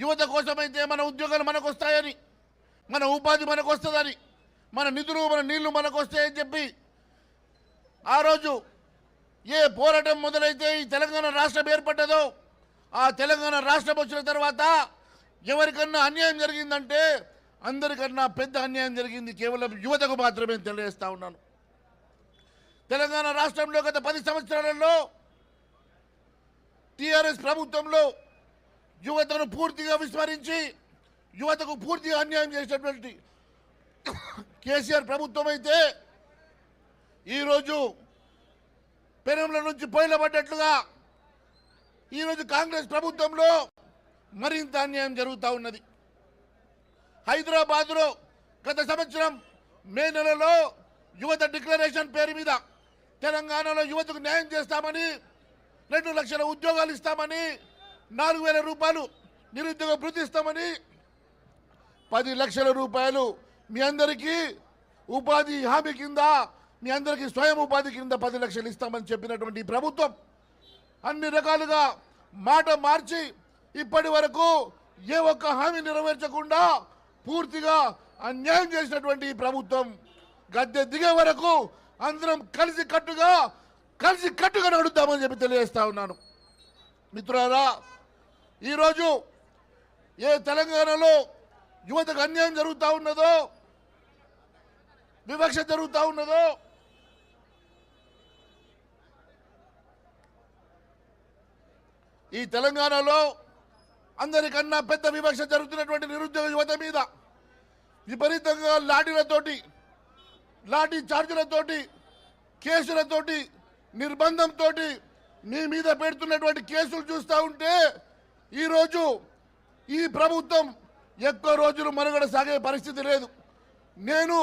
యువత కోసమైతే మన ఉద్యోగాలు మనకు వస్తాయని, మన ఉపాధి మనకు వస్తుందని, మన నిధులు మన నీళ్లు మనకు వస్తాయని చెప్పి ఆ రోజు ఏ పోరాటం మొదలైతే ఈ తెలంగాణ రాష్ట్రం ఏర్పడ్డదో, ఆ తెలంగాణ రాష్ట్రం వచ్చిన తర్వాత ఎవరికన్నా అన్యాయం జరిగిందంటే అందరికన్నా పెద్ద అన్యాయం జరిగింది కేవలం యువతకు మాత్రమే తెలియజేస్తా ఉన్నాను. తెలంగాణ రాష్ట్రంలో గత 10 సంవత్సరాలలో టీఆర్ఎస్ ప్రభుత్వంలో యువతను పూర్తిగా విస్మరించి యువతకు పూర్తిగా అన్యాయం చేసినటువంటి కేసీఆర్ ప్రభుత్వం అయితే ఈరోజు పెనంల నుంచి పొయ్యిలబడ్డట్లుగా ఈరోజు కాంగ్రెస్ ప్రభుత్వంలో మరింత అన్యాయం జరుగుతూ ఉన్నది. హైదరాబాద్లో గత సంవత్సరం మే నెలలో యువత డిక్లరేషన్ పేరు మీద తెలంగాణలో యువతకు న్యాయం చేస్తామని, 2 లక్షల ఉద్యోగాలు ఇస్తామని, 4,000 రూపాయలు నిరుద్యోగ భృతి ఇస్తామని, 10 లక్షల రూపాయలు మీ అందరికీ ఉపాధి హామీ కింద, మీ అందరికీ స్వయం ఉపాధి కింద 10 లక్షలు ఇస్తామని చెప్పినటువంటి ప్రభుత్వం అన్ని రకాలుగా మాట మార్చి ఇప్పటి వరకు ఏ ఒక్క హామీ నెరవేర్చకుండా పూర్తిగా అన్యాయం చేసినటువంటి ఈ ప్రభుత్వం గద్దె దిగే వరకు అందరం కలిసి కట్టుగా నడుద్దామని చెప్పి తెలియజేస్తా ఉన్నాను. మిత్రులారా, ఈరోజు ఏ తెలంగాణలో యువతకు అన్యాయం జరుగుతూ ఉన్నదో, వివక్ష జరుగుతూ ఉన్నదో, ఈ తెలంగాణలో అందరికన్నా పెద్ద వివక్ష జరుగుతున్నటువంటి నిరుద్యోగ యువత మీద విపరీతంగా లాఠీ చార్జీలతోటి, కేసులతోటి, నిర్బంధంతో మీ మీద పెడుతున్నటువంటి కేసులు చూస్తూ ఉంటే ఈరోజు ఈ ప్రభుత్వం ఎక్కువ రోజులు మనుగడ సాగే పరిస్థితి లేదు. నేను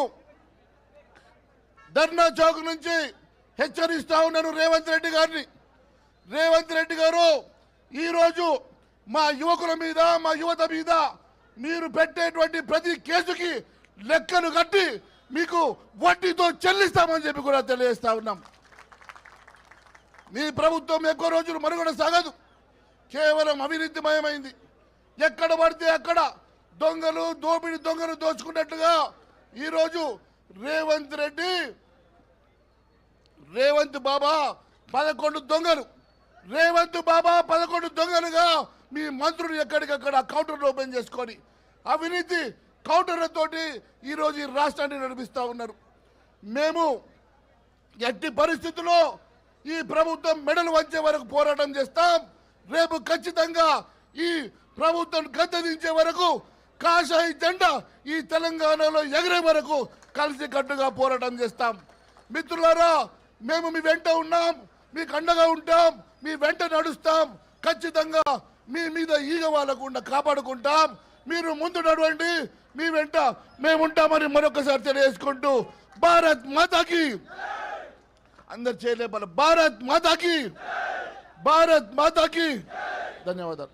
ధర్నా చౌక్ నుంచి హెచ్చరిస్తా ఉన్నాను రేవంత్ రెడ్డి గారిని. రేవంత్ రెడ్డి గారు, ఈరోజు మా యువకుల మీద, మా యువత మీద మీరు పెట్టేటువంటి ప్రతి కేసుకి లెక్కను కట్టి మీకు వడ్డీతో చెల్లిస్తామని చెప్పి కూడా తెలియజేస్తా ఉన్నాం. మీ ప్రభుత్వం ఎక్కువ రోజులు మనుగడ సాగదు, కేవలం అవినీతిమయమైంది. ఎక్కడ పడితే అక్కడ దోపిడి దొంగలు దోచుకున్నట్టుగా ఈరోజు రేవంత్ బాబా 11 దొంగలుగా మీ మంత్రులు ఎక్కడికక్కడ కౌంటర్లు ఓపెన్ చేసుకొని అవినీతి కౌంటర్లతోటి ఈరోజు ఈ రాష్ట్రాన్ని నడిపిస్తూ ఉన్నారు. మేము ఎట్టి పరిస్థితుల్లో ఈ ప్రభుత్వం మెడలు వంచే వరకు పోరాటం చేస్తాం. రేపు ఖచ్చితంగా ఈ ప్రభుత్వం గద్దెదించే వరకు కాషాయి జెండా ఈ తెలంగాణలో ఎగిరే వరకు కలిసికట్టుగా పోరాటం చేస్తాం. మిత్రులారా, మేము మీ వెంట ఉన్నాం, మీకు అండగా ఉంటాం, మీ వెంట నడుస్తాం. ఖచ్చితంగా మీ మీద ఈగ వాళ్ళకుండా కాపాడుకుంటాం. మీరు ముందు నడవండి, మీ వెంట మేము ఉంటామని మరొకసారి తెలియజేసుకుంటూ భారత్ మాతాకి అందరు చేయలేపాలి. భారత్ మాతాకి ధన్యవాదాలు.